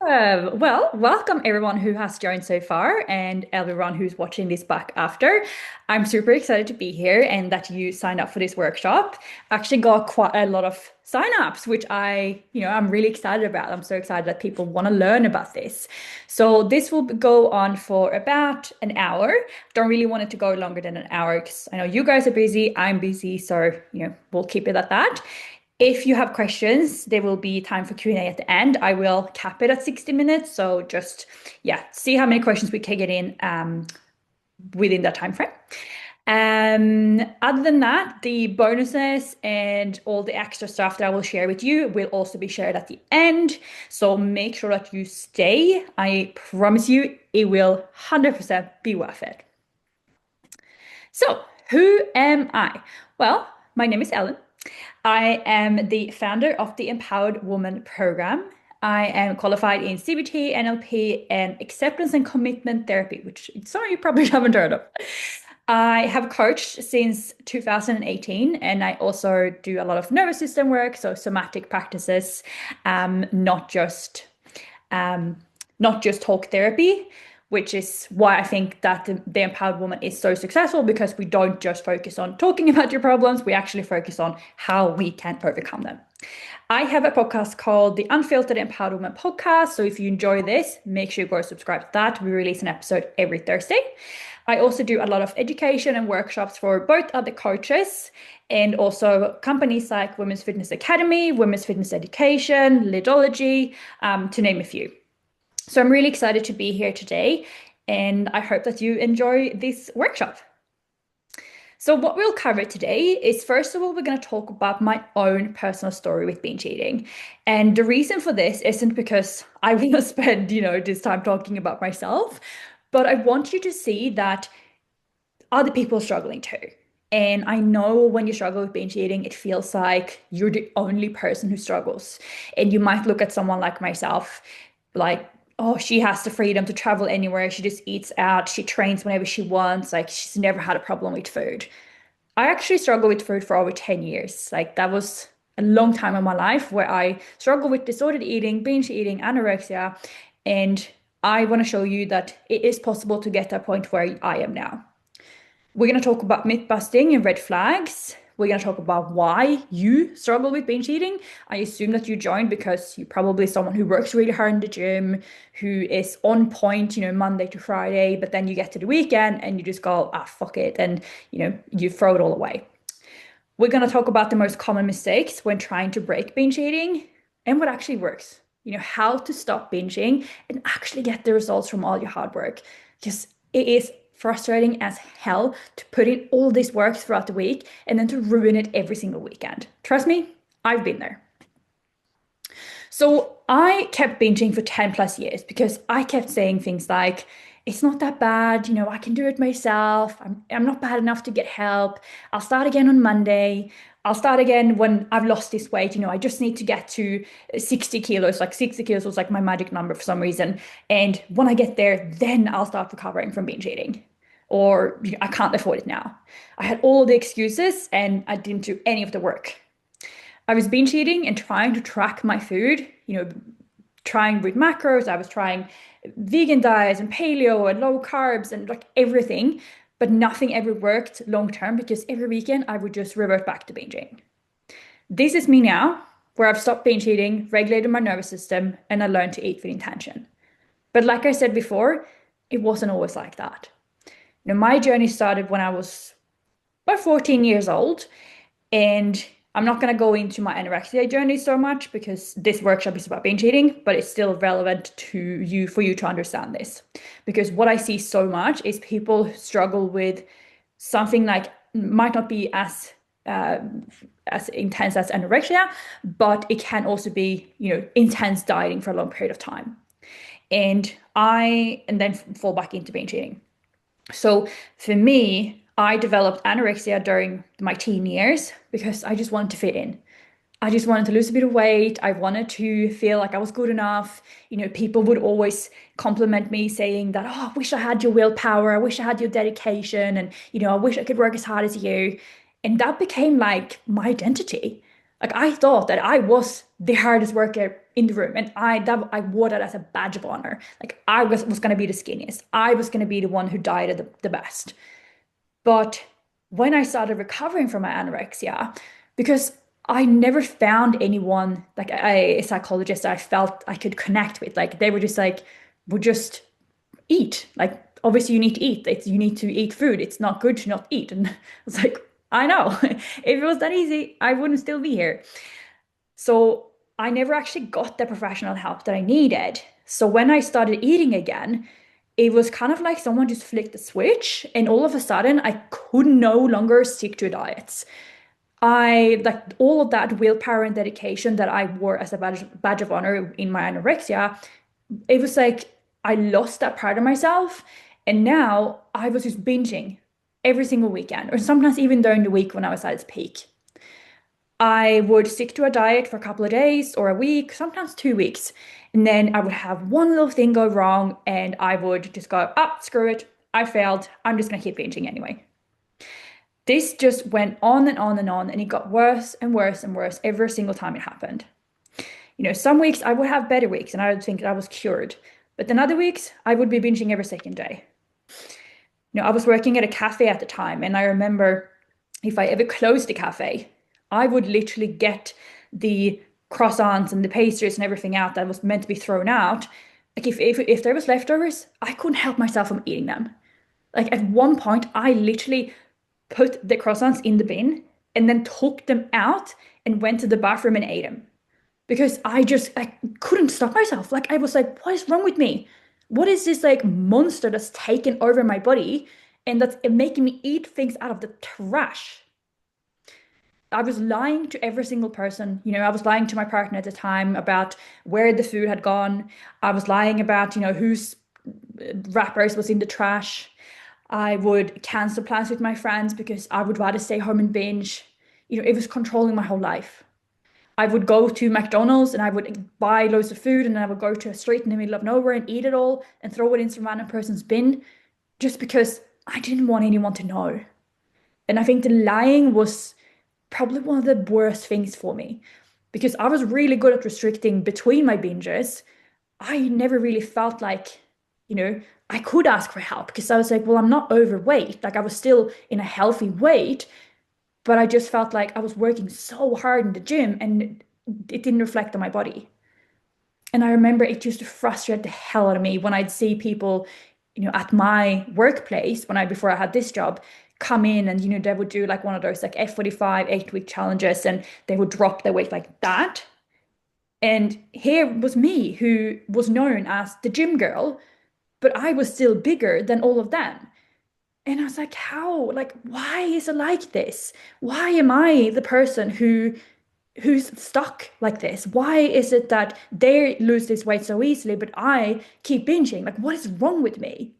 Well, welcome everyone who has joined so far and everyone who's watching this back after. I'm super excited to be here and that you signed up for this workshop. I actually got quite a lot of sign-ups, which I'm really excited about. I'm so excited that people want to learn about this. So this will go on for about an hour. Don't really want it to go longer than an hour because I know you guys are busy, I'm busy, so we'll keep it at that. If you have questions, there will be time for Q&A at the end. I will cap it at 60 minutes. So just, yeah, see how many questions we can get in within that time frame. Other than that, the bonuses and all the extra stuff that I will share with you will also be shared at the end. So make sure that you stay. I promise you, it will 100% be worth it. So, who am I? Well, my name is Ellen. I am the founder of the Empowered Woman program. I am qualified in CBT, NLP, and acceptance and commitment therapy, which some of you probably haven't heard of. I have coached since 2018, and I also do a lot of nervous system work, so somatic practices, not just not just talk therapy, which is why I think that the Empowered Woman is so successful because we don't just focus on talking about your problems, we actually focus on how we can overcome them. I have a podcast called the Unfiltered Empowered Woman podcast. So if you enjoy this, make sure you go subscribe to that. We release an episode every Thursday. I also do a lot of education and workshops for both other coaches and also companies like Women's Fitness Academy, Women's Fitness Education, Lidology, to name a few. So I'm really excited to be here today, and I hope that you enjoy this workshop. So what we'll cover today is, first of all, we're going to talk about my own personal story with binge eating. And the reason for this isn't because I want to spend, this time talking about myself, but I want you to see that other people are struggling too. And I know when you struggle with binge eating, it feels like you're the only person who struggles. And you might look at someone like myself, like, oh, she has the freedom to travel anywhere. She just eats out. She trains whenever she wants. Like, she's never had a problem with food. I actually struggled with food for over 10 years. Like, that was a long time in my life where I struggled with disordered eating, binge eating, anorexia. And I want to show you that it is possible to get to a point where I am now. We're going to talk about myth busting and red flags. We're going to talk about why you struggle with binge eating. I assume that you joined because you're probably someone who works really hard in the gym, who is on point, Monday to Friday, but then you get to the weekend and you just go, fuck it. And, you throw it all away. We're going to talk about the most common mistakes when trying to break binge eating and what actually works. How to stop binging and actually get the results from all your hard work. Because it is frustrating as hell to put in all this work throughout the week and then to ruin it every single weekend. Trust me, I've been there. So I kept binging for 10 plus years because I kept saying things like, it's not that bad, I can do it myself. I'm not bad enough to get help. I'll start again on Monday. I'll start again when I've lost this weight. I just need to get to 60 kilos. Like 60 kilos was like my magic number for some reason. And when I get there, then I'll start recovering from binge eating. Or I can't afford it now. I had all the excuses and I didn't do any of the work. I was binge eating and trying to track my food, trying with macros. I was trying vegan diets and paleo and low carbs and like everything, but nothing ever worked long term because every weekend I would just revert back to binging. This is me now, where I've stopped binge eating, regulated my nervous system, and I learned to eat with intention. But like I said before, it wasn't always like that. My journey started when I was about 14 years old, and I'm not going to go into my anorexia journey so much because this workshop is about binge eating, but it's still relevant to you for you to understand this. Because what I see so much is people struggle with something like might not be as intense as anorexia, but it can also be, intense dieting for a long period of time. And then fall back into binge eating. So for me, I developed anorexia during my teen years because I just wanted to fit in. I just wanted to lose a bit of weight. I wanted to feel like I was good enough. People would always compliment me saying that, oh, I wish I had your willpower. I wish I had your dedication. And, I wish I could work as hard as you. And that became like my identity. Like I thought that I was the hardest worker in the room. And I wore that as a badge of honor. Like I was going to be the skinniest. I was going to be the one who dieted the best. But when I started recovering from my anorexia, because I never found anyone like a psychologist that I felt I could connect with. Like they were just like, we just eat. Like obviously you need to eat. You need to eat food. It's not good to not eat. And I was like, I know. If it was that easy, I wouldn't still be here. So I never actually got the professional help that I needed. So when I started eating again, it was kind of like someone just flicked the switch, and all of a sudden I could no longer stick to diets. I like all of that willpower and dedication that I wore as a badge of honor in my anorexia. It was like I lost that part of myself, and now I was just binging every single weekend, or sometimes even during the week when I was at its peak. I would stick to a diet for a couple of days or a week, sometimes 2 weeks. And then I would have one little thing go wrong and I would just go, ah, screw it. I failed. I'm just going to keep binging anyway. This just went on and on and on, and it got worse and worse and worse every single time it happened. Some weeks I would have better weeks and I would think I was cured. But then other weeks I would be binging every second day. I was working at a cafe at the time, and I remember if I ever closed the cafe, I would literally get the croissants and the pastries and everything out that was meant to be thrown out. Like if there was leftovers, I couldn't help myself from eating them. Like at one point, I literally put the croissants in the bin and then took them out and went to the bathroom and ate them because I couldn't stop myself. Like I was like, what is wrong with me? What is this like monster that's taken over my body and that's making me eat things out of the trash? I was lying to every single person. I was lying to my partner at the time about where the food had gone. I was lying about, whose wrappers was in the trash. I would cancel plans with my friends because I would rather stay home and binge. It was controlling my whole life. I would go to McDonald's and I would buy loads of food, and then I would go to a street in the middle of nowhere and eat it all and throw it in some random person's bin just because I didn't want anyone to know. And I think the lying was probably one of the worst things for me because I was really good at restricting between my binges. I never really felt like, I could ask for help because I was like, well, I'm not overweight. Like I was still in a healthy weight, but I just felt like I was working so hard in the gym and it didn't reflect on my body. And I remember it used to frustrate the hell out of me when I'd see people, at my workplace before I had this job, come in and they would do like one of those like F45 8-week challenges and they would drop their weight like that. And here was me who was known as the gym girl, but I was still bigger than all of them. And I was like, how? Like, why is it like this? Why am I the person who's stuck like this? Why is it that they lose this weight so easily, but I keep binging? Like, what is wrong with me?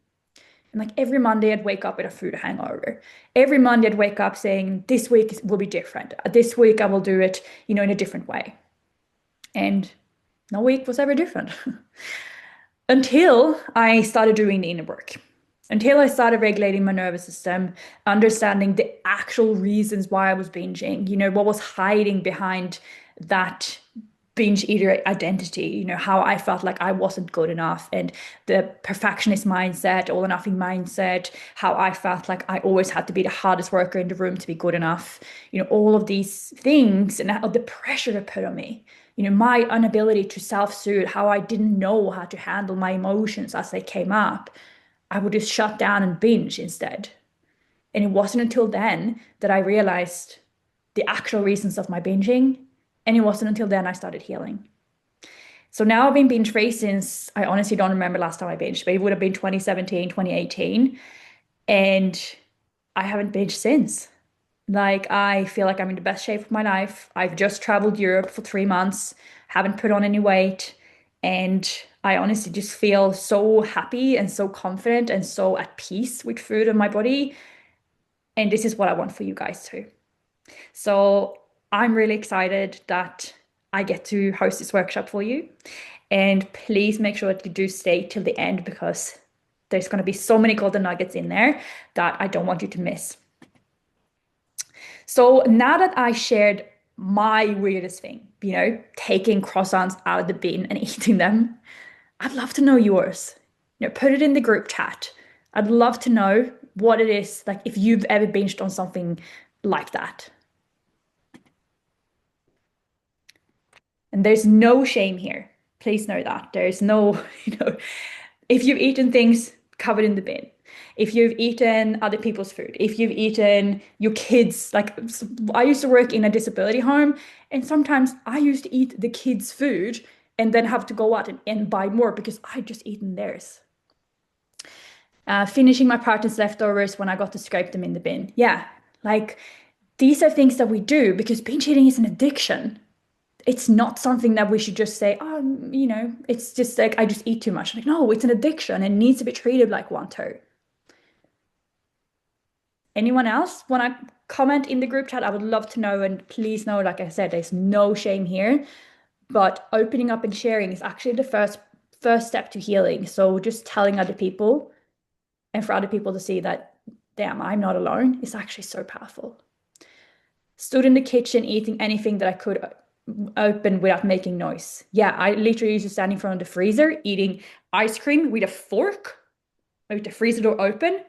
And like every Monday, I'd wake up with a food hangover. Every Monday, I'd wake up saying, this week will be different. This week, I will do it, in a different way. And no week was ever different until I started doing the inner work. Until I started regulating my nervous system, understanding the actual reasons why I was binging, what was hiding behind that binge eater identity, how I felt like I wasn't good enough, and the perfectionist mindset, all or nothing mindset, how I felt like I always had to be the hardest worker in the room to be good enough, all of these things and the pressure to put on me. My inability to self-soothe, how I didn't know how to handle my emotions as they came up. I would just shut down and binge instead. And it wasn't until then that I realized the actual reasons of my binging. And it wasn't until then I started healing. So now I've been binge free since I honestly don't remember last time I binged, but it would have been 2017, 2018. And I haven't binged since. Like, I feel like I'm in the best shape of my life. I've just traveled Europe for 3 months, haven't put on any weight. And I honestly just feel so happy and so confident and so at peace with food and my body. And this is what I want for you guys too. So I'm really excited that I get to host this workshop for you. And please make sure that you do stay till the end because there's going to be so many golden nuggets in there that I don't want you to miss. So now that I shared my weirdest thing, taking croissants out of the bin and eating them. I'd love to know yours. Put it in the group chat. I'd love to know what it is, like if you've ever binged on something like that. And there's no shame here. Please know that. There's no, if you've eaten things covered in the bin, if you've eaten other people's food, if you've eaten your kids, like I used to work in a disability home, and sometimes I used to eat the kids' food and then have to go out and buy more because I just eaten theirs. Finishing my partner's leftovers when I got to scrape them in the bin. Yeah, like these are things that we do because binge eating is an addiction. It's not something that we should just say, oh, it's just like I just eat too much. Like, no, it's an addiction and needs to be treated like one too. Anyone else want to comment in the group chat? I would love to know. And please know, like I said, there's no shame here, but opening up and sharing is actually the first step to healing. So just telling other people and for other people to see that, damn, I'm not alone, is actually so powerful. Stood in the kitchen eating anything that I could open without making noise. Yeah, I literally used to stand in front of the freezer eating ice cream with a fork, with the freezer door open,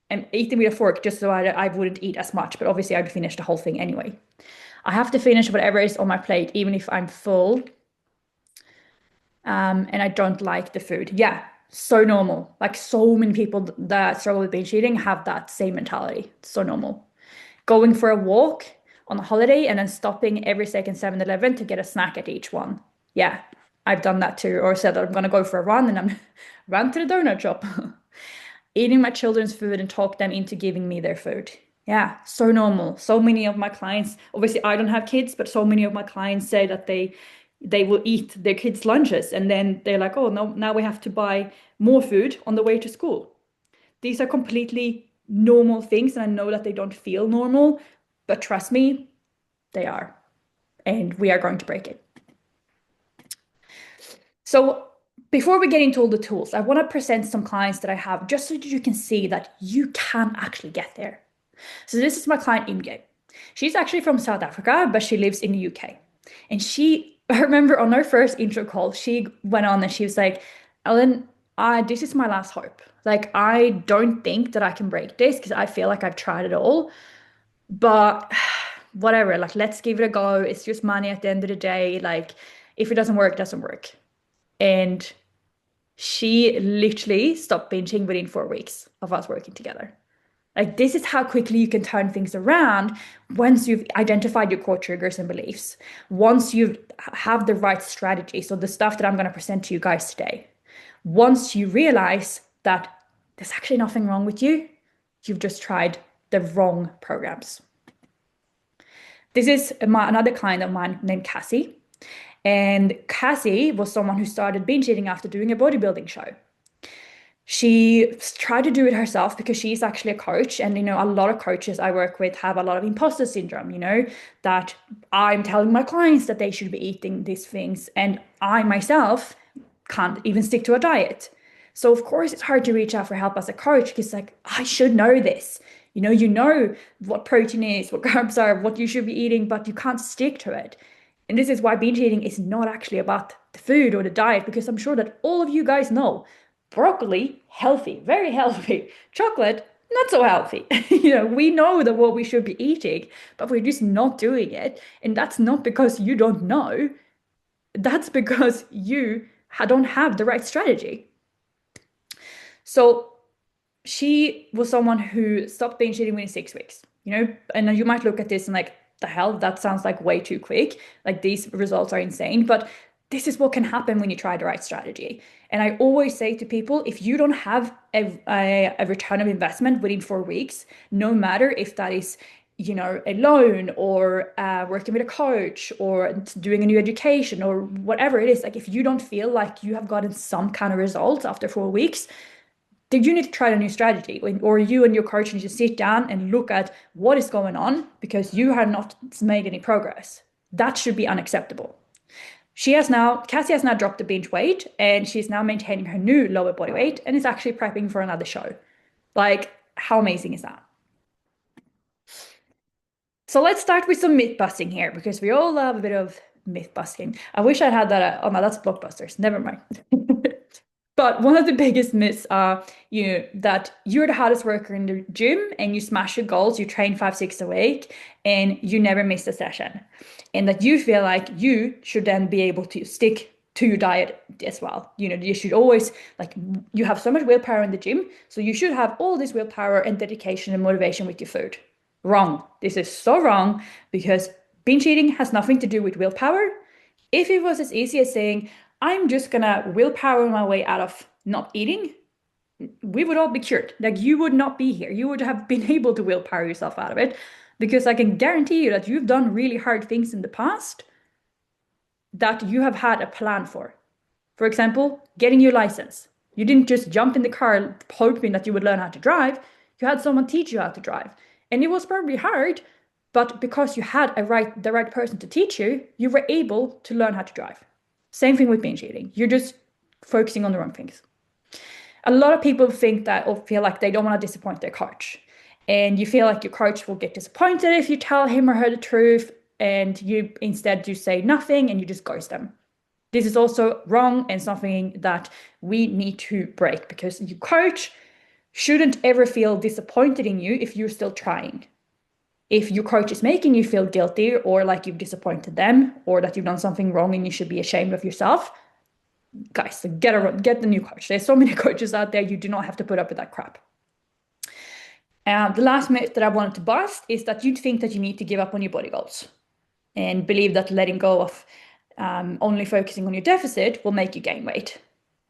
and eating with a fork just so I wouldn't eat as much. But obviously, I'd finish the whole thing anyway. I have to finish whatever is on my plate, even if I'm full, and I don't like the food. Yeah, so normal. Like so many people that struggle with binge eating have that same mentality. It's so normal. Going for a walk on a holiday and then stopping every second 7-Eleven to get a snack at each one. Yeah, I've done that too. Or said that I'm gonna go for a run and I'm run to the donut shop. Eating my children's food and talk them into giving me their food. Yeah, so normal. So many of my clients, obviously I don't have kids, but so many of my clients say that they will eat their kids' lunches and then they're like, oh no, now we have to buy more food on the way to school. These are completely normal things, and I know that they don't feel normal, but trust me, they are. And we are going to break it. So before we get into all the tools, I want to present some clients that I have just so that you can see that you can actually get there. So this is my client Imge. She's actually from South Africa, but she lives in the UK. And I remember on our first intro call, she went on and she was like, Ellen, this is my last hope. Like, I don't think that I can break this because I feel like I've tried it all. But whatever, like, let's give it a go. It's just money at the end of the day. Like, if it doesn't work, it doesn't work. And she literally stopped binging within 4 weeks of us working together. Like, this is how quickly you can turn things around once you've identified your core triggers and beliefs, once you have the right strategy. So, the stuff that I'm going to present to you guys today, once you realize that there's actually nothing wrong with you, you've just tried the wrong programs. This is another client of mine named Cassie. And Cassie was someone who started binge eating after doing a bodybuilding show. She tried to do it herself because she's actually a coach. And, a lot of coaches I work with have a lot of imposter syndrome, that I'm telling my clients that they should be eating these things. And I myself can't even stick to a diet. So, of course, it's hard to reach out for help as a coach because, like, I should know this. You know what protein is, what carbs are, what you should be eating, but you can't stick to it. And this is why binge eating is not actually about the food or the diet, because I'm sure that all of you guys know broccoli, healthy, very healthy. Chocolate, not so healthy. We know that what we should be eating, but we're just not doing it. And that's not because you don't know. That's because you don't have the right strategy. So she was someone who stopped binge eating within 6 weeks, and you might look at this and like, the hell, that sounds like way too quick. Like, these results are insane, but this is what can happen when you try the right strategy. And I always say to people, if you don't have a return of investment within 4 weeks, no matter if that is, a loan or working with a coach or doing a new education or whatever it is, like if you don't feel like you have gotten some kind of results after 4 weeks, then you need to try a new strategy, or you and your coach need to sit down and look at what is going on because you have not made any progress. That should be unacceptable. Cassie has now dropped the binge weight and she's now maintaining her new lower body weight and is actually prepping for another show. Like, how amazing is that? So let's start with some myth busting here because we all love a bit of myth busting. I wish I had that. Oh no, that's blockbusters. Never mind. But one of the biggest myths are, that you're the hardest worker in the gym and you smash your goals, you train 5, 6 a week, and you never miss a session. And that you feel like you should then be able to stick to your diet as well. You should always, like, you have so much willpower in the gym, so you should have all this willpower and dedication and motivation with your food. Wrong. This is so wrong because binge eating has nothing to do with willpower. If it was as easy as saying, I'm just gonna willpower my way out of not eating, we would all be cured. Like you would not be here. You would have been able to willpower yourself out of it because I can guarantee you that you've done really hard things in the past that you have had a plan for. For example, getting your license. You didn't just jump in the car hoping that you would learn how to drive. You had someone teach you how to drive. And it was probably hard, but because you had the right person to teach you, you were able to learn how to drive. Same thing with binge eating. You're just focusing on the wrong things. A lot of people think that or feel like they don't want to disappoint their coach. And you feel like your coach will get disappointed if you tell him or her the truth, and you instead you say nothing and you just ghost them. This is also wrong and something that we need to break because your coach shouldn't ever feel disappointed in you if you're still trying. If your coach is making you feel guilty or like you've disappointed them or that you've done something wrong and you should be ashamed of yourself, guys, get the new coach. There's so many coaches out there. You do not have to put up with that crap. The last myth that I wanted to bust is that you think that you need to give up on your body goals and believe that letting go of only focusing on your deficit will make you gain weight.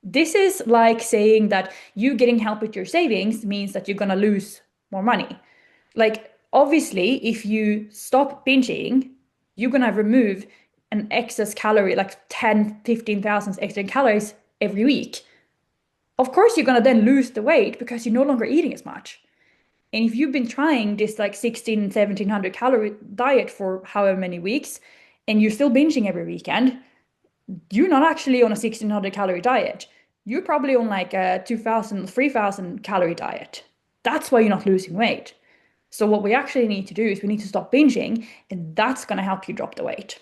This is like saying that you getting help with your savings means that you're going to lose more money. Like, obviously, if you stop binge eating, you're going to remove an excess calorie, like 10, 15,000 extra calories every week. Of course, you're going to then lose the weight because you're no longer eating as much. And if you've been trying this like 1,700 calorie diet for however many weeks and you're still binging every weekend, you're not actually on a 1,600 calorie diet. You're probably on like a 2,000, 3,000 calorie diet. That's why you're not losing weight. So what we actually need to do is we need to stop binging, and that's going to help you drop the weight.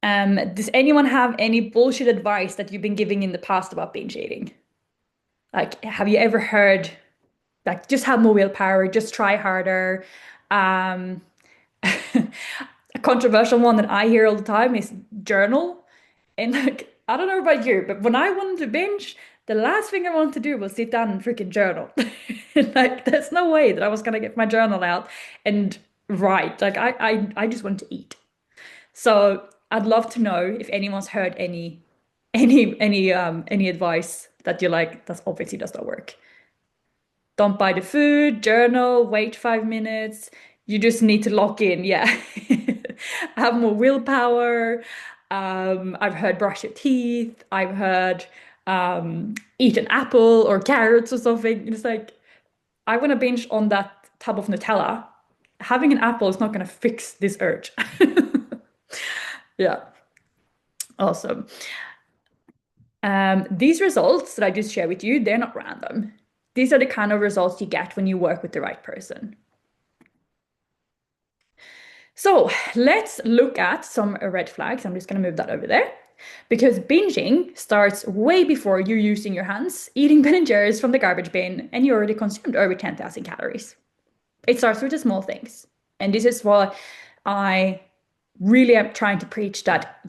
Does anyone have any bullshit advice that you've been giving in the past about binge eating? Like, have you ever heard, like, just have more willpower, just try harder? Um, a controversial one that I hear all the time is journal. And like, I don't know about you, but when I wanted to binge, the last thing I wanted to do was sit down and freaking journal. Like, there's no way that I was gonna get my journal out and write. Like, I just wanted to eat. So I'd love to know if anyone's heard any advice that you like that obviously does not work. Don't buy the food, journal, wait 5 minutes. You just need to lock in. Yeah. Have more willpower. I've heard brush your teeth. I've heard eat an apple or carrots or something. It's like, I want to binge on that tub of Nutella. Having an apple is not going to fix this urge. Yeah, awesome. These results that I just shared with you, they're not random. These are the kind of results you get when you work with the right person. So let's look at some red flags. I'm just going to move that over there. Because binging starts way before you're using your hands, eating Ben and Jerry's from the garbage bin, and you already consumed over 10,000 calories. It starts with the small things. And this is why I really am trying to preach that,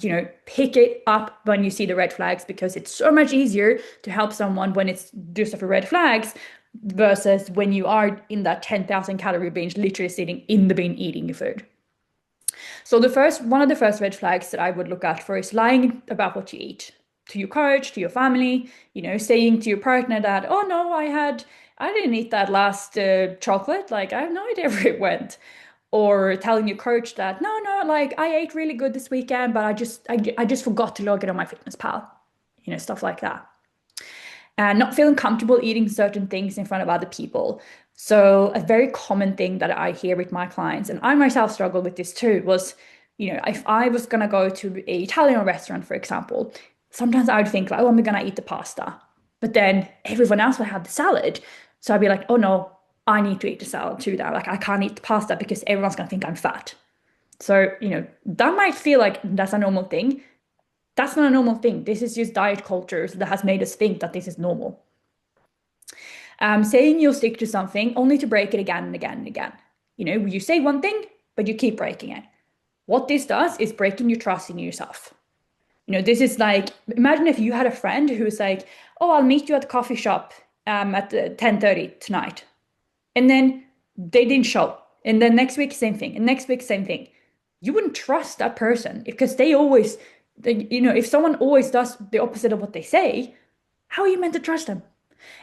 pick it up when you see the red flags because it's so much easier to help someone when it's just for red flags versus when you are in that 10,000 calorie binge, literally sitting in the bin eating your food. So one of the first red flags that I would look at for is lying about what you eat to your coach, to your family, saying to your partner that, oh no, I didn't eat that last chocolate. Like I have no idea where it went. Or telling your coach that, no, like I ate really good this weekend, but I just forgot to log it on my fitness pal, stuff like that. And not feeling comfortable eating certain things in front of other people. So a very common thing that I hear with my clients, and I myself struggled with this too, was, if I was gonna go to an Italian restaurant, for example, sometimes I would think like, oh, I'm gonna eat the pasta. But then everyone else would have the salad. So I'd be like, oh no, I need to eat the salad too now. Like I can't eat the pasta because everyone's gonna think I'm fat. So, that might feel like that's a normal thing. That's not a normal thing. This is just diet culture that has made us think that this is normal. Saying you'll stick to something only to break it again and again and again. You say one thing, but you keep breaking it. What this does is breaking your trust in yourself. This is like, imagine if you had a friend who's like, oh, I'll meet you at the coffee shop at 10:30 tonight. And then they didn't show. And then next week, same thing. And next week, same thing. You wouldn't trust that person because if someone always does the opposite of what they say, how are you meant to trust them?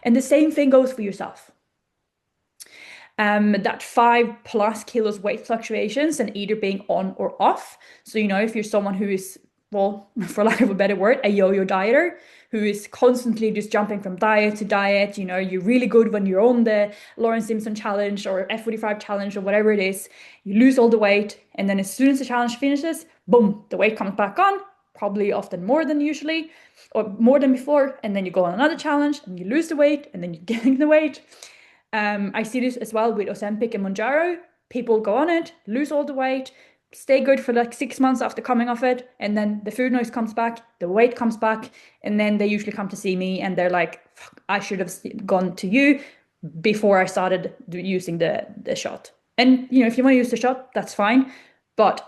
And the same thing goes for yourself. That 5+ kilos weight fluctuations and either being on or off. So, if you're someone who is, well, for lack of a better word, a yo-yo dieter who is constantly just jumping from diet to diet, you're really good when you're on the Lauren Simpson challenge or F45 challenge or whatever it is, you lose all the weight. And then as soon as the challenge finishes, boom, the weight comes back on, probably often more than usually or more than before. And then you go on another challenge and you lose the weight and then you gain the weight. I see this as well with Ozempic and Mounjaro. People go on it, lose all the weight, stay good for like 6 months after coming off it, and then the food noise comes back, the weight comes back, and then they usually come to see me and they're like, I should have gone to you before I started using the shot. And if you want to use the shot, that's fine, but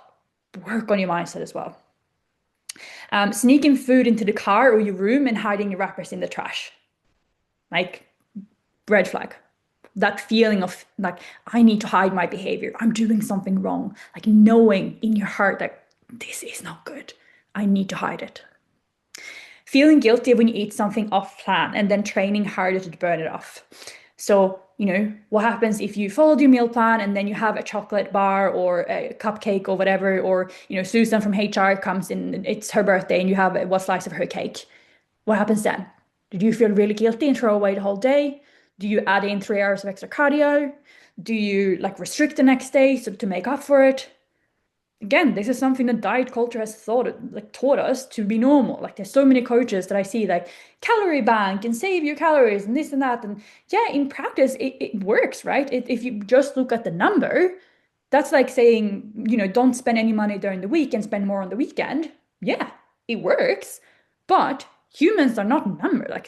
work on your mindset as well. Sneaking food into the car or your room and hiding your wrappers in the trash. Like, red flag. That feeling of like, I need to hide my behavior. I'm doing something wrong. Like knowing in your heart that this is not good. I need to hide it. Feeling guilty when you eat something off plan and then training harder to burn it off. So, what happens if you followed your meal plan and then you have a chocolate bar or a cupcake or whatever, or, Susan from HR comes in, it's her birthday and you have one slice of her cake. What happens then? Do you feel really guilty and throw away the whole day? Do you add in 3 hours of extra cardio? Do you restrict the next day so to make up for it? Again, this is something that diet culture has taught us to be normal. There's so many coaches that I see calorie bank and save your calories and this and that. And yeah, in practice, it works, right? If you just look at the number, that's like saying, don't spend any money during the week and spend more on the weekend. Yeah, it works. But humans are not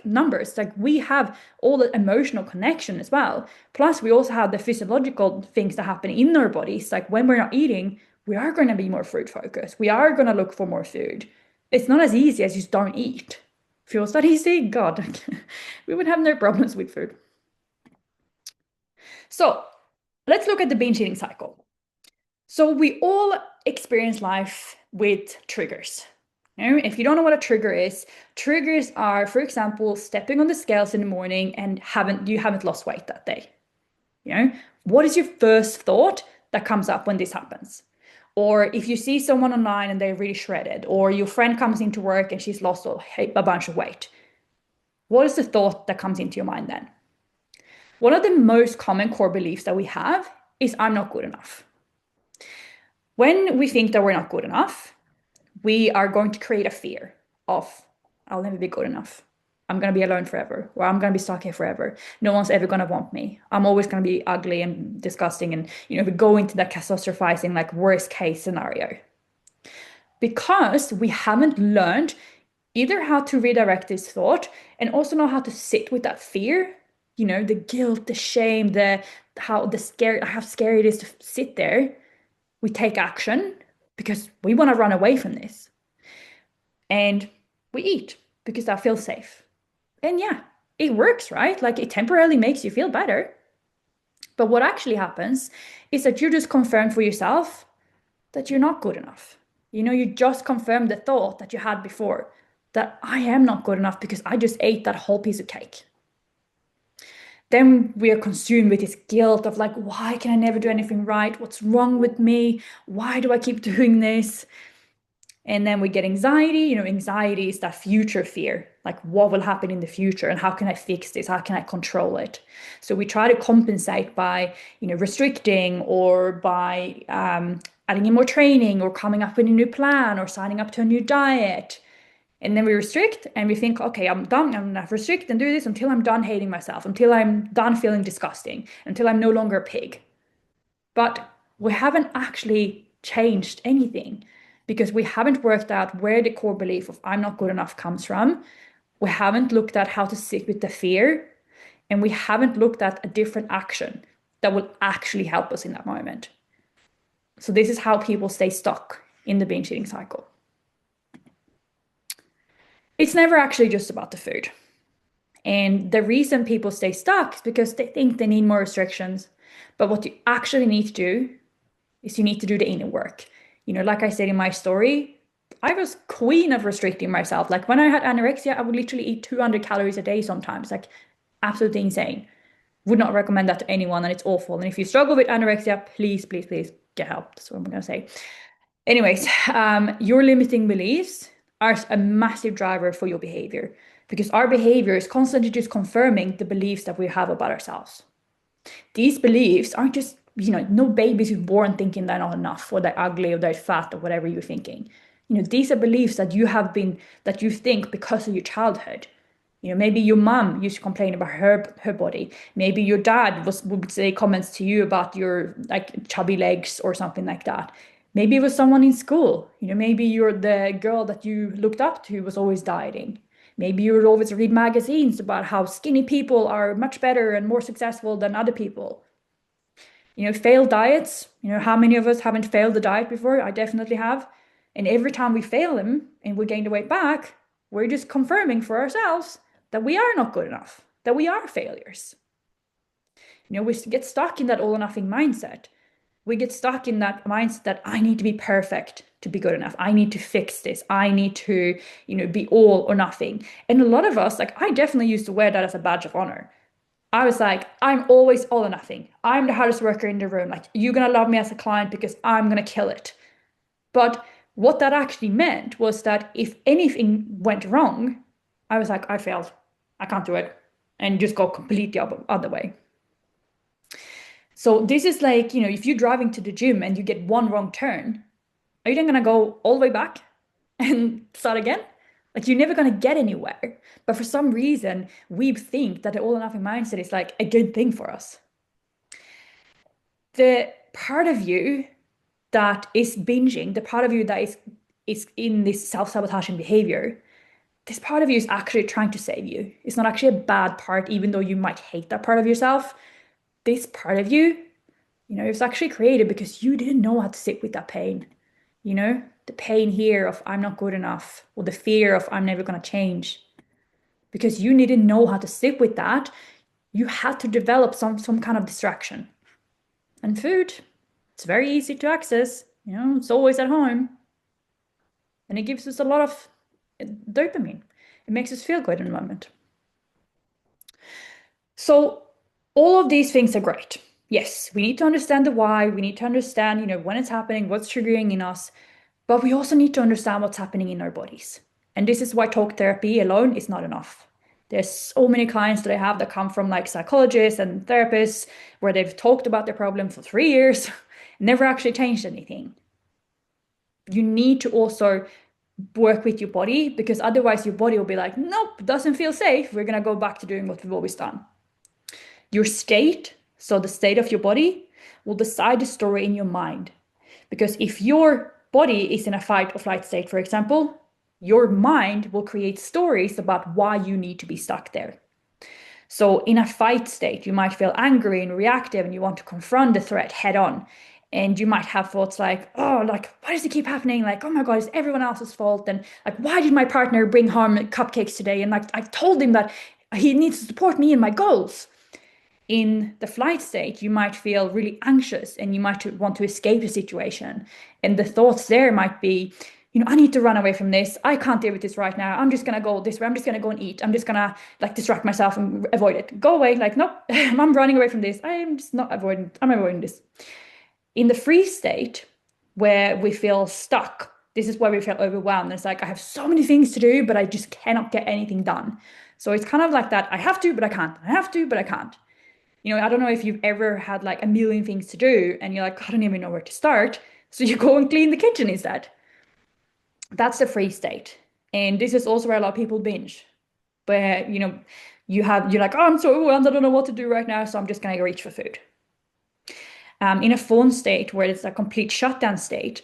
numbers. We have all the emotional connection as well. Plus, we also have the physiological things that happen in our bodies. When we're not eating, we are going to be more fruit focused. We are going to look for more food. It's not as easy as just don't eat. Feels that easy? God, we would have no problems with food. So let's look at the binge eating cycle. So we all experience life with triggers. If you don't know what a trigger is, triggers are, for example, stepping on the scales in the morning and you haven't lost weight that day. What is your first thought that comes up when this happens? Or if you see someone online and they're really shredded, or your friend comes into work and she's lost a bunch of weight, what is the thought that comes into your mind then? One of the most common core beliefs that we have is I'm not good enough. When we think that we're not good enough, we are going to create a fear of, I'll never be good enough. I'm going to be alone forever, or I'm going to be stuck here forever. No one's ever going to want me. I'm always going to be ugly and disgusting. And, we go into that catastrophizing, worst case scenario. Because we haven't learned either how to redirect this thought and also know how to sit with that fear, the guilt, the shame, how scary it is to sit there. We take action because we want to run away from this. And we eat because that feels safe. And yeah, it works, right? It temporarily makes you feel better. But what actually happens is that you just confirm for yourself that you're not good enough. You just confirm the thought that you had before, that I am not good enough because I just ate that whole piece of cake. Then we are consumed with this guilt of why can I never do anything right? What's wrong with me? Why do I keep doing this? And then we get anxiety. Anxiety is that future fear, what will happen in the future and how can I fix this? How can I control it? So we try to compensate by, restricting or by adding in more training or coming up with a new plan or signing up to a new diet. And then we restrict and we think, okay, I'm done. I'm gonna restrict and do this until I'm done hating myself, until I'm done feeling disgusting, until I'm no longer a pig. But we haven't actually changed anything because we haven't worked out where the core belief of I'm not good enough comes from. We haven't looked at how to sit with the fear, and we haven't looked at a different action that will actually help us in that moment. So, this is how people stay stuck in the binge eating cycle. It's never actually just about the food. And the reason people stay stuck is because they think they need more restrictions. But what you actually need to do is you need to do the inner work. Like I said in my story, I was queen of restricting myself. Like when I had anorexia, I would literally eat 200 calories a day sometimes, like absolutely insane. Would not recommend that to anyone, and it's awful. And if you struggle with anorexia, please, please, please get help. That's what I'm going to say. Anyways, your limiting beliefs are a massive driver for your behavior because our behavior is constantly just confirming the beliefs that we have about ourselves. These beliefs aren't just, no babies who are born thinking they're not enough or they're ugly or they're fat or whatever you're thinking. These are beliefs that that you think because of your childhood. Maybe your mom used to complain about her body. Maybe your dad would say comments to you about your like chubby legs or something like that. Maybe it was someone in school. Maybe you're the girl that you looked up to was always dieting. Maybe you would always read magazines about how skinny people are much better and more successful than other people. Failed diets. How many of us haven't failed a diet before? I definitely have. And every time we fail them and we gain the weight back, we're just confirming for ourselves that we are not good enough, that we are failures. We get stuck in that all or nothing mindset. We get stuck in that mindset that I need to be perfect to be good enough. I need to fix this. I need to, be all or nothing. And a lot of us, like I definitely used to wear that as a badge of honor. I was like, I'm always all or nothing. I'm the hardest worker in the room. Like, you're going to love me as a client because I'm going to kill it. But what that actually meant was that if anything went wrong, I was like, I failed. I can't do it. And just go completely other way. So this is like, if you're driving to the gym and you get one wrong turn, are you then going to go all the way back and start again? Like you're never going to get anywhere. But for some reason, we think that the all or nothing mindset is like a good thing for us. The part of you that is binging, the part of you that is in this self-sabotaging behavior, this part of you is actually trying to save you. It's not actually a bad part, even though you might hate that part of yourself. This part of you, it was actually created because you didn't know how to sit with that pain. The pain here of I'm not good enough, or the fear of I'm never going to change. Because you didn't know how to sit with that, you had to develop some kind of distraction. And food, it's very easy to access. It's always at home. And it gives us a lot of dopamine. It makes us feel good in the moment. So all of these things are great. Yes, we need to understand the why. We need to understand, when it's happening, what's triggering in us. But we also need to understand what's happening in our bodies. And this is why talk therapy alone is not enough. There's so many clients that I have that come from like psychologists and therapists where they've talked about their problem for 3 years, never actually changed anything. You need to also work with your body because otherwise your body will be like, nope, doesn't feel safe. We're going to go back to doing what we've always done. Your state, so the state of your body, will decide the story in your mind. Because if your body is in a fight or flight state, for example, your mind will create stories about why you need to be stuck there. So in a fight state, you might feel angry and reactive and you want to confront the threat head on. And you might have thoughts like, oh, like, why does it keep happening? Like, oh my God, it's everyone else's fault. And like, why did my partner bring home cupcakes today? And like, I told him that he needs to support me in my goals. In the flight state, you might feel really anxious and you might want to escape the situation. And the thoughts there might be, I need to run away from this. I can't deal with this right now. I'm just going to go this way. I'm just going to go and eat. I'm just going to like distract myself and avoid it. Go away. Like, nope, I'm running away from this. I'm just not avoiding. I'm avoiding this. In the freeze state, where we feel stuck, this is where we feel overwhelmed. It's like, I have so many things to do, but I just cannot get anything done. So it's kind of like that. I have to, but I can't. I have to, but I can't. I don't know if you've ever had like a million things to do and you're like, I don't even know where to start. So you go and clean the kitchen instead. That's the freeze state. And this is also where a lot of people binge, where, you're like, oh, I'm so overwhelmed, I don't know what to do right now, so I'm just gonna reach for food. In a phone state where it's a complete shutdown state,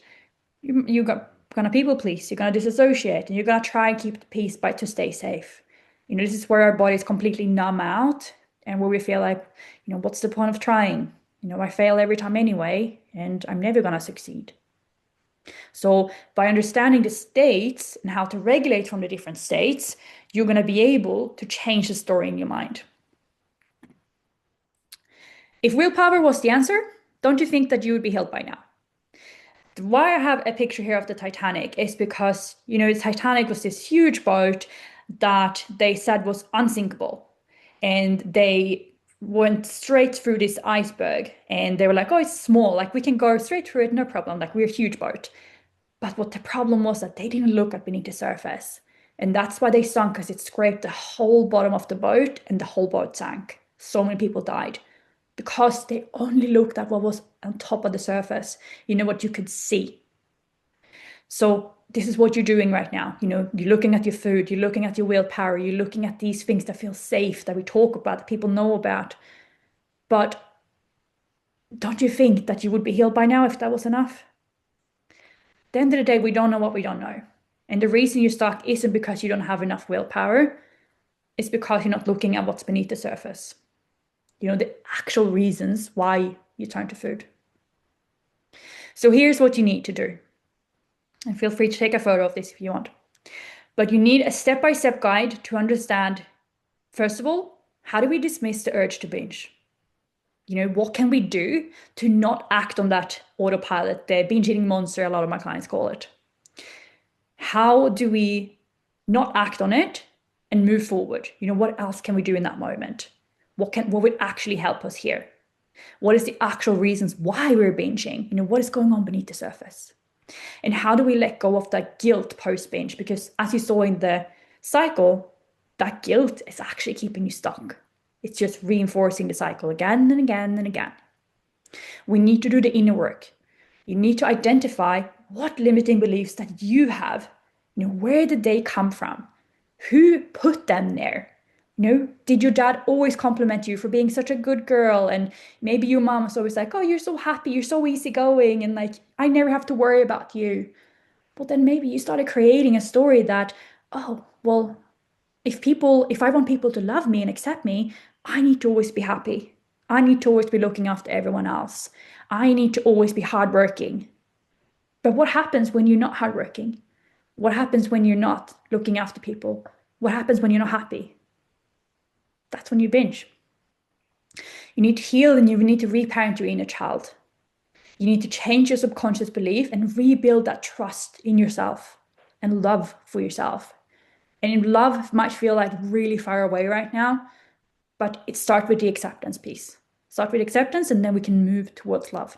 you're gonna people please, you're gonna disassociate, and you're gonna try and keep the peace by to stay safe. This is where our bodies completely numb out, and where we feel like, what's the point of trying? I fail every time anyway, and I'm never gonna succeed. So by understanding the states and how to regulate from the different states, you're gonna be able to change the story in your mind. If willpower was the answer, don't you think that you would be healed by now? Why I have a picture here of the Titanic is because, the Titanic was this huge boat that they said was unsinkable. And they went straight through this iceberg and they were like, oh, it's small, like we can go straight through it, no problem, like we're a huge boat. But what the problem was that they didn't look at beneath the surface. And that's why they sunk, because it scraped the whole bottom of the boat and the whole boat sank. So many people died because they only looked at what was on top of the surface, what you could see. So this is what you're doing right now. You're looking at your food, you're looking at your willpower, you're looking at these things that feel safe, that we talk about, that people know about. But don't you think that you would be healed by now if that was enough? At the end of the day, we don't know what we don't know. And the reason you're stuck isn't because you don't have enough willpower, it's because you're not looking at what's beneath the surface. The actual reasons why you turn to food. So here's what you need to do. And feel free to take a photo of this if you want. But you need a step-by-step guide to understand, first of all, how do we dismiss the urge to binge? What can we do to not act on that autopilot, the binge eating monster, a lot of my clients call it? How do we not act on it and move forward? What else can we do in that moment? What would actually help us here? What is the actual reasons why we're binging? What is going on beneath the surface? And how do we let go of that guilt post-binge? Because as you saw in the cycle, that guilt is actually keeping you stuck. It's just reinforcing the cycle again and again and again. We need to do the inner work. You need to identify what limiting beliefs that you have. Where did they come from? Who put them there? Did your dad always compliment you for being such a good girl? And maybe your mom was always like, oh, you're so happy, you're so easygoing, and like, I never have to worry about you. But then maybe you started creating a story that, oh, well, if I want people to love me and accept me, I need to always be happy. I need to always be looking after everyone else. I need to always be hardworking. But what happens when you're not hardworking? What happens when you're not looking after people? What happens when you're not happy? That's when you binge. You need to heal and you need to reparent your inner child. You need to change your subconscious belief and rebuild that trust in yourself and love for yourself. And love might feel like really far away right now, but it starts with the acceptance piece. Start with acceptance and then we can move towards love.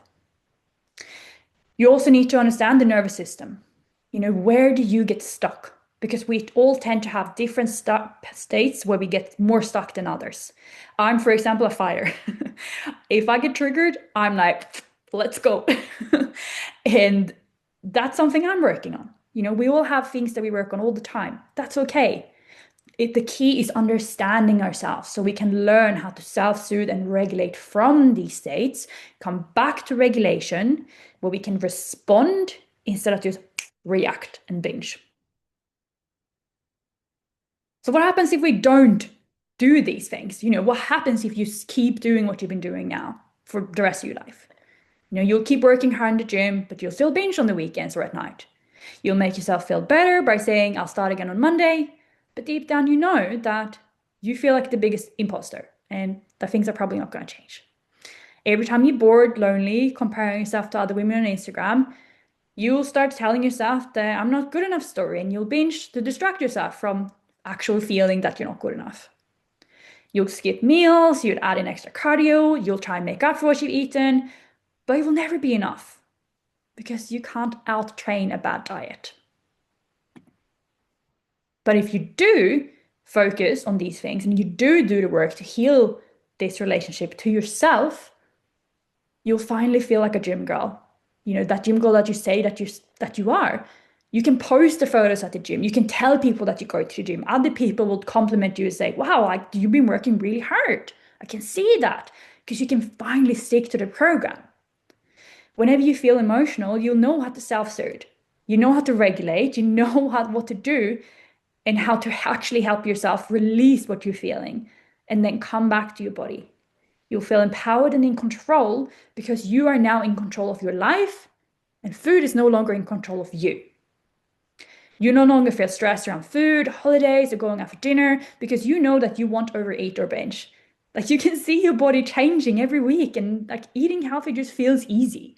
You also need to understand the nervous system. Where do you get stuck? Because we all tend to have different states where we get more stuck than others. I'm, for example, a fighter. If I get triggered, I'm like, let's go. And that's something I'm working on. We all have things that we work on all the time. That's okay. The key is understanding ourselves so we can learn how to self-soothe and regulate from these states, come back to regulation where we can respond instead of just react and binge. So what happens if we don't do these things? What happens if you keep doing what you've been doing now for the rest of your life? You'll keep working hard in the gym, but you'll still binge on the weekends or at night. You'll make yourself feel better by saying, I'll start again on Monday. But deep down, you know that you feel like the biggest imposter and that things are probably not going to change. Every time you're bored, lonely, comparing yourself to other women on Instagram, you'll start telling yourself that I'm not good enough story, and you'll binge to distract yourself from actual feeling that you're not good enough. You'll skip meals, you'll add in extra cardio, you'll try and make up for what you've eaten, but it will never be enough because you can't out-train a bad diet. But if you do focus on these things and you do the work to heal this relationship to yourself, you'll finally feel like a gym girl. That gym girl that you say that you are. You can post the photos at the gym. You can tell people that you go to the gym. Other people will compliment you and say, wow, like you've been working really hard. I can see that because you can finally stick to the program. Whenever you feel emotional, you'll know how to self-soothe. You know how to regulate. You know what to do and how to actually help yourself release what you're feeling and then come back to your body. You'll feel empowered and in control because you are now in control of your life and food is no longer in control of you. You no longer feel stressed around food, holidays, or going out for dinner because you know that you won't overeat or binge. Like you can see your body changing every week and like eating healthy just feels easy.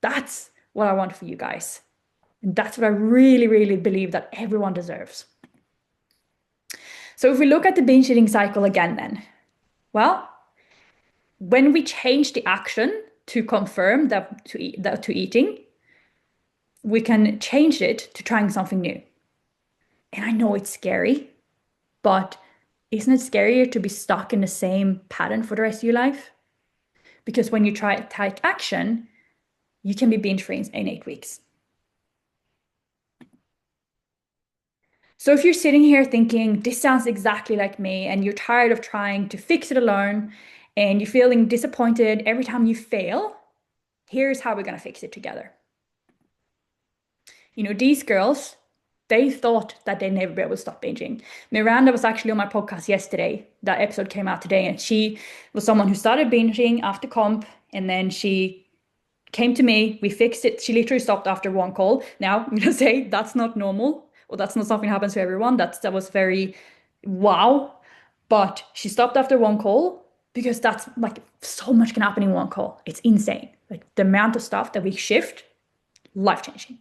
That's what I want for you guys. And that's what I really, really believe that everyone deserves. So if we look at the binge eating cycle again, then, well, when we change the action to confirm that to eating, we can change it to trying something new. And I know it's scary, but isn't it scarier to be stuck in the same pattern for the rest of your life? Because when you try to take action, you can be binge free in 8 weeks. So if you're sitting here thinking, this sounds exactly like me, and you're tired of trying to fix it alone, and you're feeling disappointed every time you fail, here's how we're going to fix it together. You know, these girls, they thought that they'd never be able to stop binging. Miranda was actually on my podcast yesterday. That episode came out today, and she was someone who started binging after comp, and then she came to me. We fixed it. She literally stopped after one call. Now, I'm gonna say that's not normal, or that's not something that happens to everyone. That was very wow. But she stopped after one call because that's like so much can happen in one call. It's insane. Like the amount of stuff that we shift, life changing.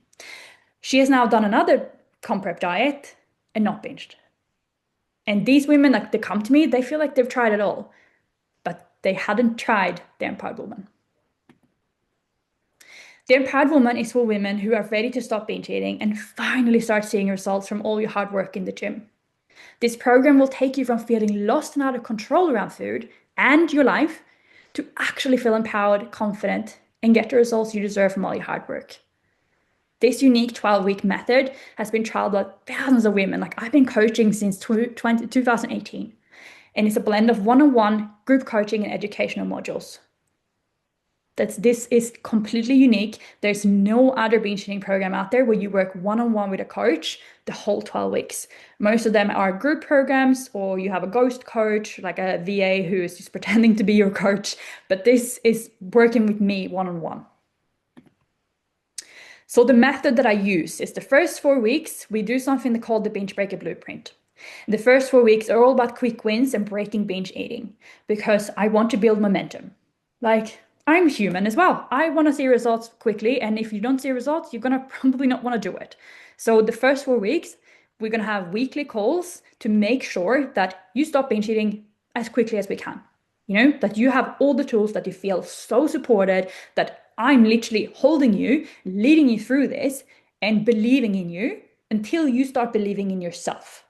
She has now done another comp prep diet and not binged. And these women, like they come to me, they feel like they've tried it all, but they hadn't tried the Empowered Woman. The Empowered Woman is for women who are ready to stop binge eating and finally start seeing results from all your hard work in the gym. This program will take you from feeling lost and out of control around food and your life to actually feel empowered, confident, and get the results you deserve from all your hard work. This unique 12-week method has been trialed by thousands of women. Like I've been coaching since 2018, and it's a blend of one-on-one group coaching and educational modules. This is completely unique. There's no other binge eating program out there where you work one-on-one with a coach the whole 12 weeks. Most of them are group programs, or you have a ghost coach, like a VA who is just pretending to be your coach. But this is working with me one-on-one. So the method that I use is the first 4 weeks, we do something called the Binge Breaker Blueprint. The first 4 weeks are all about quick wins and breaking binge eating because I want to build momentum. Like, I'm human as well. I want to see results quickly, and if you don't see results, you're going to probably not want to do it. So the first 4 weeks, we're going to have weekly calls to make sure that you stop binge eating as quickly as we can. You know, that you have all the tools, that you feel so supported, that I'm literally holding you, leading you through this, and believing in you until you start believing in yourself.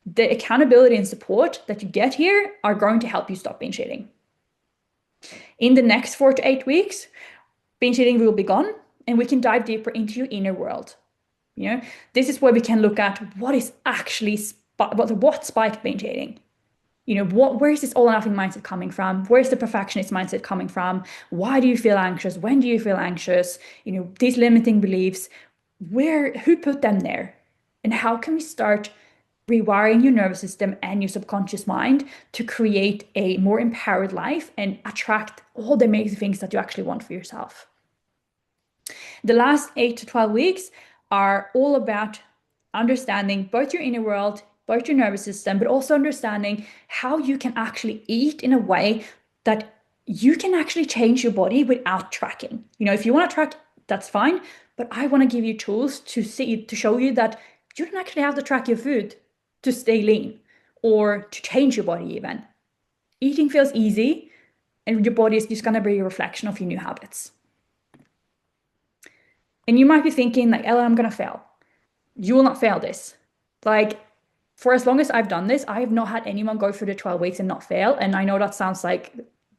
The accountability and support that you get here are going to help you stop binge eating. In the next 4 to 8 weeks, binge eating will be gone, and we can dive deeper into your inner world. You know, this is where we can look at what is actually what spiked binge eating. You know, where is this all or nothing mindset coming from? Where's the perfectionist mindset coming from? Why do you feel anxious? When do you feel anxious? You know, these limiting beliefs, who put them there? And how can we start rewiring your nervous system and your subconscious mind to create a more empowered life and attract all the amazing things that you actually want for yourself? The last 8 to 12 weeks are all about understanding both your inner world, both your nervous system, but also understanding how you can actually eat in a way that you can actually change your body without tracking. You know, if you want to track, that's fine, but I want to give you tools to show you that you don't actually have to track your food to stay lean or to change your body even. Eating feels easy, and your body is just going to be a reflection of your new habits. And you might be thinking like, Ella, I'm going to fail. You will not fail this. Like, for as long as I've done this, I have not had anyone go through the 12 weeks and not fail. And I know that sounds like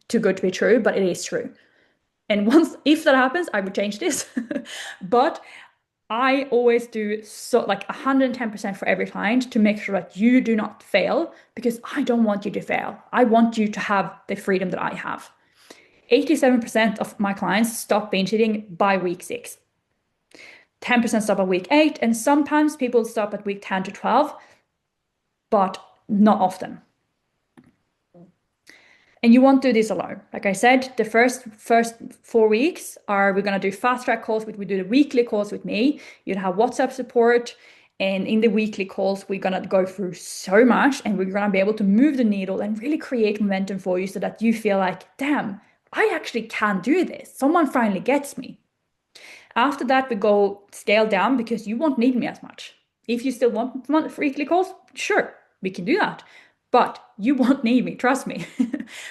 too good to be true, but it is true. And if that happens, I would change this. But I always do so like 110% for every client to make sure that you do not fail because I don't want you to fail. I want you to have the freedom that I have. 87% of my clients stop binge eating by week 6. 10% stop at week 8, and sometimes people stop at week 10 to 12, but not often. And you won't do this alone. Like I said, the first 4 weeks are we're gonna do fast track calls with we do the weekly calls with me. You'd have WhatsApp support. And in the weekly calls, we're gonna go through so much and we're gonna be able to move the needle and really create momentum for you so that you feel like, damn, I actually can do this. Someone finally gets me. After that, we go scale down because you won't need me as much. If you still want weekly calls, sure, we can do that. But you won't need me, trust me.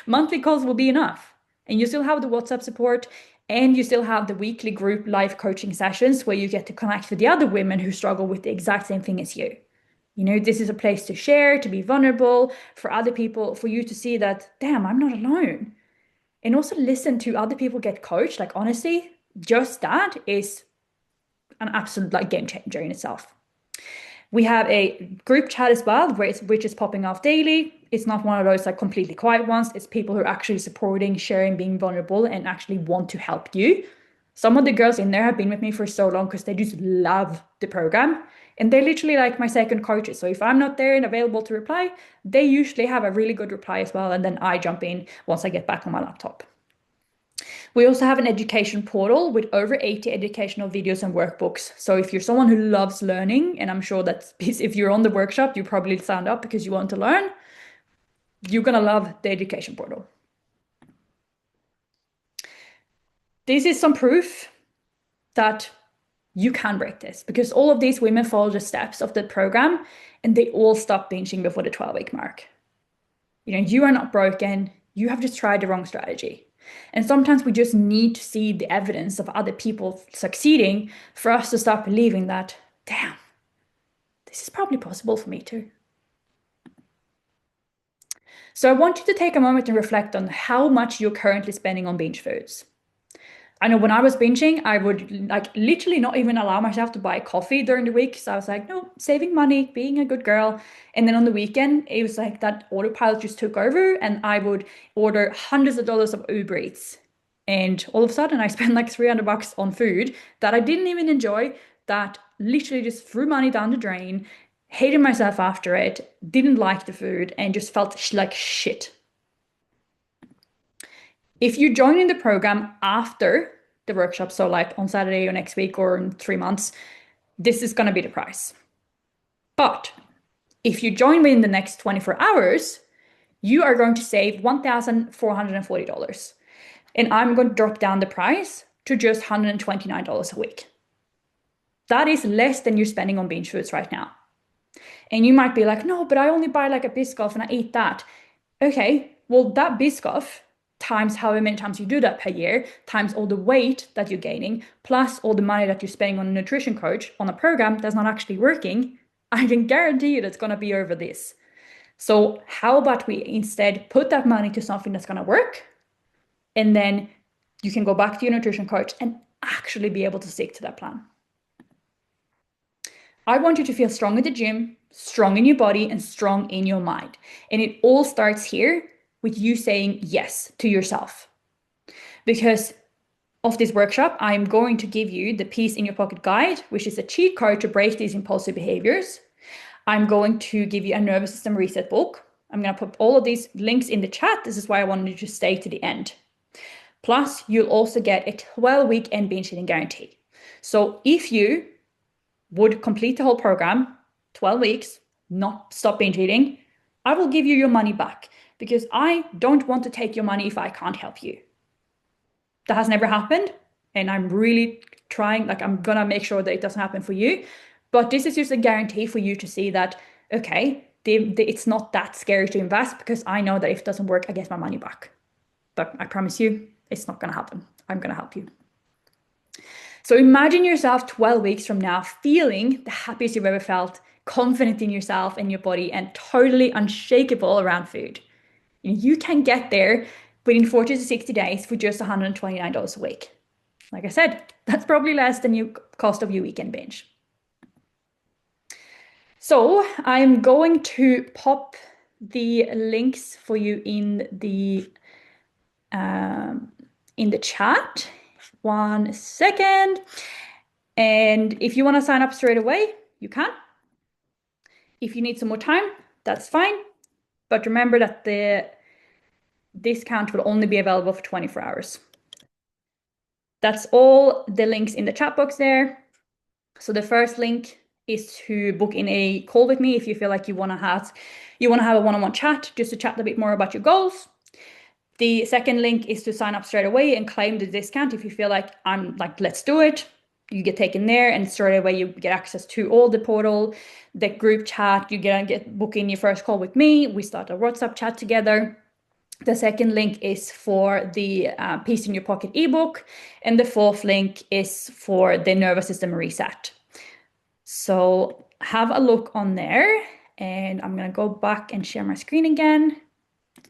Monthly calls will be enough. And you still have the WhatsApp support and you still have the weekly group live coaching sessions where you get to connect with the other women who struggle with the exact same thing as you. You know, this is a place to share, to be vulnerable, for other people, for you to see that, damn, I'm not alone. And also listen to other people get coached. Like, honestly, just that is an absolute like game changer in itself. We have a group chat as well, which is popping off daily. It's not one of those like completely quiet ones. It's people who are actually supporting, sharing, being vulnerable, and actually want to help you. Some of the girls in there have been with me for so long because they just love the program. And they're literally like my second coaches. So if I'm not there and available to reply, they usually have a really good reply as well. And then I jump in once I get back on my laptop. We also have an education portal with over 80 educational videos and workbooks. So if you're someone who loves learning, and I'm sure that if you're on the workshop, you probably signed up because you want to learn, you're going to love the education portal. This is some proof that you can break this because all of these women follow the steps of the program and they all stop binging before the 12-week mark. You know, you are not broken. You have just tried the wrong strategy. And sometimes we just need to see the evidence of other people succeeding for us to start believing that, damn, this is probably possible for me too. So I want you to take a moment and reflect on how much you're currently spending on binge foods. I know when I was binging, I would like literally not even allow myself to buy coffee during the week. So I was like, no, saving money, being a good girl. And then on the weekend, it was like that autopilot just took over and I would order hundreds of dollars of Uber Eats. And all of a sudden I spent like 300 bucks on food that I didn't even enjoy, that literally just threw money down the drain, hated myself after it, didn't like the food, and just felt like shit. If you join in the program after the workshop, so like on Saturday or next week or in 3 months, this is going to be the price. But if you join within the next 24 hours, you are going to save $1,440. And I'm going to drop down the price to just $129 a week. That is less than you're spending on binge foods right now. And you might be like, no, but I only buy like a Biscoff and I eat that. Okay, well, that Biscoff times however many times you do that per year, times all the weight that you're gaining, plus all the money that you're spending on a nutrition coach on a program that's not actually working, I can guarantee you that's going to be over this. So how about we instead put that money to something that's going to work? And then you can go back to your nutrition coach and actually be able to stick to that plan. I want you to feel strong in the gym, strong in your body, and strong in your mind. And it all starts here with you saying yes to yourself. Because of this workshop, I'm going to give you the Peace in Your Pocket guide, which is a cheat code to break these impulsive behaviors. I'm going to give you a nervous system reset book. I'm going to put all of these links in the chat. This is why I wanted you to stay to the end. Plus, you'll also get a 12-week end binge eating guarantee. So if you would complete the whole program, 12 weeks, not stop binge eating, I will give you your money back because I don't want to take your money if I can't help you. That has never happened. And I'm really trying, like I'm gonna make sure that it doesn't happen for you. But this is just a guarantee for you to see that, okay, it's not that scary to invest because I know that if it doesn't work, I get my money back. But I promise you, it's not gonna happen. I'm gonna help you. So imagine yourself 12 weeks from now feeling the happiest you've ever felt, confident in yourself and your body, and totally unshakable around food. You can get there within 40 to 60 days for just $129 a week. like I said, that's probably less than your cost of your weekend binge. So I'm going to pop the links for you um, in the chat. 1 second. And if you want to sign up straight away, you can. If you need some more time, that's fine. But remember that the discount will only be available for 24 hours. That's all the links in the chat box there. So the first link is to book in a call with me if you feel like you want to have a one-on-one chat just to chat a bit more about your goals. The second link is to sign up straight away and claim the discount if you feel like I'm like, let's do it. You get taken there and straight away you get access to all the portal, the group chat, you get book in your first call with me. We start a WhatsApp chat together. The second link is for the Peace in Your Pocket ebook. And the fourth link is for the nervous system reset. So have a look on there. And I'm going to go back and share my screen again.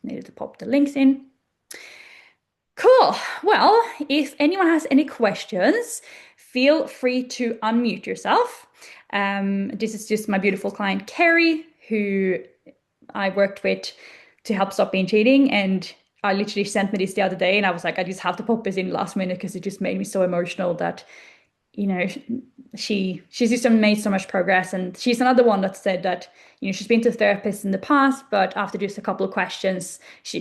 Needed to pop the links in. Cool. Well, if anyone has any questions, feel free to unmute yourself. This is just my beautiful client, Carrie, who I worked with to help stop binge eating. And I literally sent me this the other day and I was like, I just have to pop this in last minute because it just made me so emotional that, you know, she's just made so much progress. And she's another one that said that, she's been to a therapist in the past, but after just a couple of questions,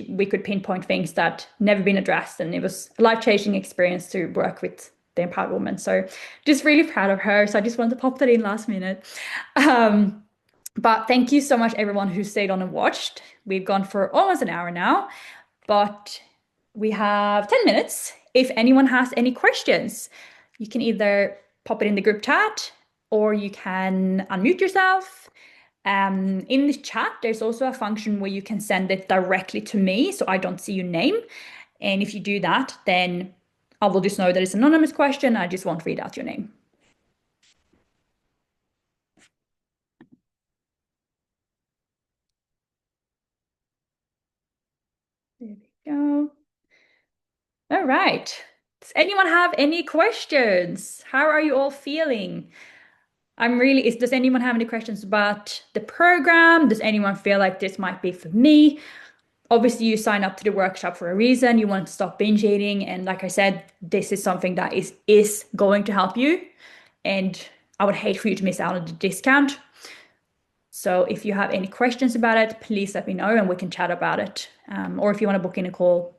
we could pinpoint things that never been addressed. And it was a life-changing experience to work with the empowered woman. So just really proud of her. So I just wanted to pop that in last minute. But thank you so much, everyone who stayed on and watched. We've gone for almost an hour now, but we have 10 minutes. If anyone has any questions, you can either pop it in the group chat or you can unmute yourself. In the chat, there's also a function where you can send it directly to me so I don't see your name. And if you do that, then I will just know that it's an anonymous question. I just won't read out your name. There we go. All right. Does anyone have any questions? How are you all feeling? Does anyone have any questions about the program? Does anyone feel like this might be for me? Obviously, you sign up to the workshop for a reason. You want to stop binge eating. And like I said, this is something that is going to help you. And I would hate for you to miss out on the discount. So if you have any questions about it, please let me know and we can chat about it. Or if you want to book in a call.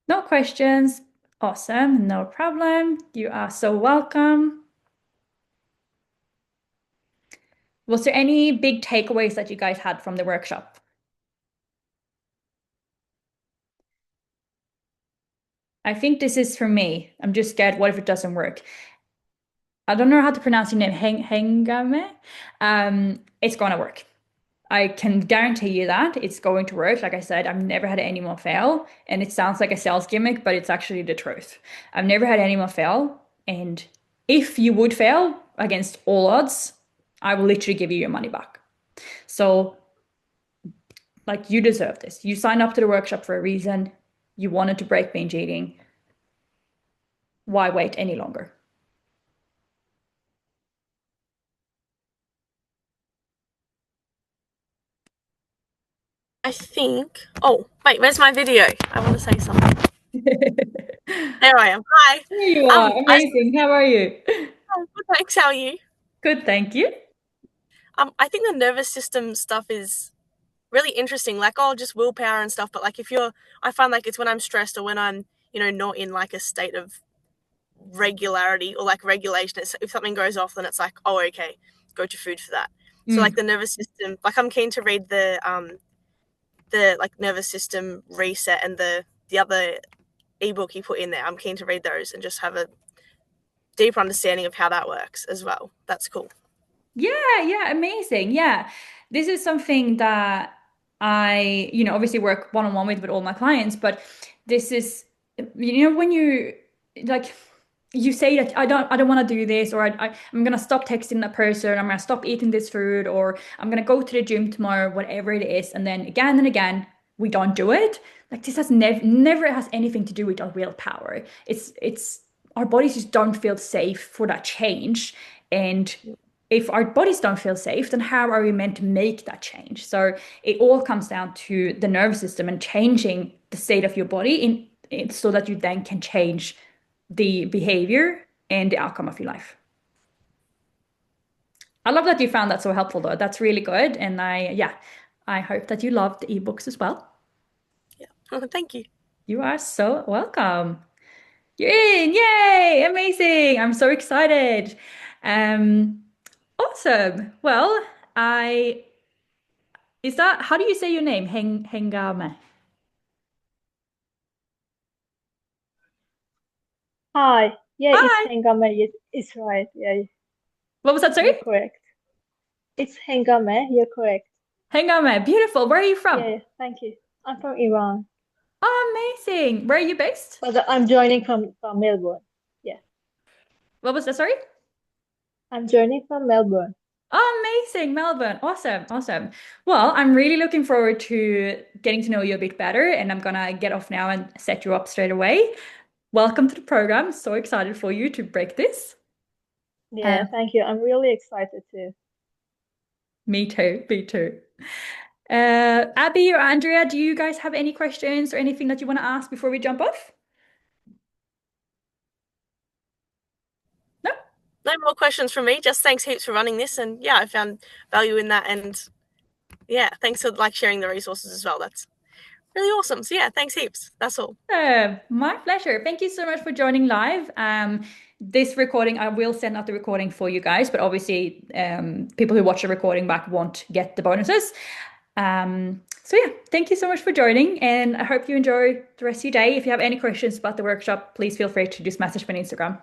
No questions. Awesome. No problem. You are so welcome. Was there any big takeaways that you guys had from the workshop? I think this is for me. I'm just scared. What if it doesn't work? I don't know how to pronounce your name. Hengame. It's going to work. I can guarantee you that it's going to work. Like I said, I've never had anyone fail, and it sounds like a sales gimmick, but it's actually the truth. I've never had anyone fail, and if you would fail against all odds, I will literally give you your money back. So, like, you deserve this. You signed up to the workshop for a reason. You wanted to break binge eating. Why wait any longer? I think. Oh, wait, where's my video? I want to say something. There I am. Hi. There you are. Amazing. How are you? Good, thanks. How are you? Good, thank you. I think the nervous system stuff is really interesting. Like, oh, just willpower and stuff. But like, I find like it's when I'm stressed or when I'm, not in like a state of regularity or like regulation. If something goes off, then it's like, oh, okay, go to food for that. So like the nervous system, like I'm keen to read the like nervous system reset and the other ebook he put in there. I'm keen to read those and just have a deeper understanding of how that works as well. That's cool. Yeah, amazing. Yeah. This is something that I, obviously work one-on-one with all my clients, but this is, when you like you say that I don't want to do this, or I'm gonna stop texting that person, I'm gonna stop eating this food, or I'm gonna go to the gym tomorrow, whatever it is, and then again and again, we don't do it. Like this has never has anything to do with our willpower. It's our bodies just don't feel safe for that change. And if our bodies don't feel safe, then how are we meant to make that change? So it all comes down to the nervous system and changing the state of your body so that you then can change the behavior and the outcome of your life. I love that you found that so helpful though. That's really good. And I hope that you loved the ebooks as well. Yeah. Thank you. You are so welcome. You're in. Yay! Amazing. I'm so excited. Um, awesome. Well, I is that how do you say your name? Hengame. Hi. Yeah, it's Hi. Hengame. It's right. Yeah, What was that, sorry? you're correct. It's Hengame. You're correct. Hengame. Beautiful. Where are you from? Yeah, thank you. I'm from Iran, Oh, amazing. Where are you based? but I'm joining from Melbourne. Yeah, What was that, sorry? I'm joining from Melbourne. Oh, amazing, Melbourne. Awesome, awesome. Well, I'm really looking forward to getting to know you a bit better, and I'm gonna get off now and set you up straight away. Welcome to the program. So excited for you to break this. Um, Yeah, thank you. I'm really excited too. me too, me too. Abby or Andrea, do you guys have any questions or anything that you want to ask before we jump off? No? No more questions from me. Just thanks heaps for running this, and yeah, I found value in that, and yeah, thanks for like sharing the resources as well. That's really awesome. So yeah, thanks heaps. That's all. My pleasure. Thank you so much for joining live. This recording, I will send out the recording for you guys, but obviously, people who watch the recording back won't get the bonuses. So yeah, thank you so much for joining, and I hope you enjoy the rest of your day. If you have any questions about the workshop, please feel free to just message me on Instagram.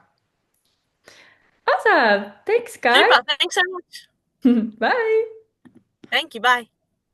Awesome. Thanks, guys. Super. Thanks so much. Bye. Thank you. Bye.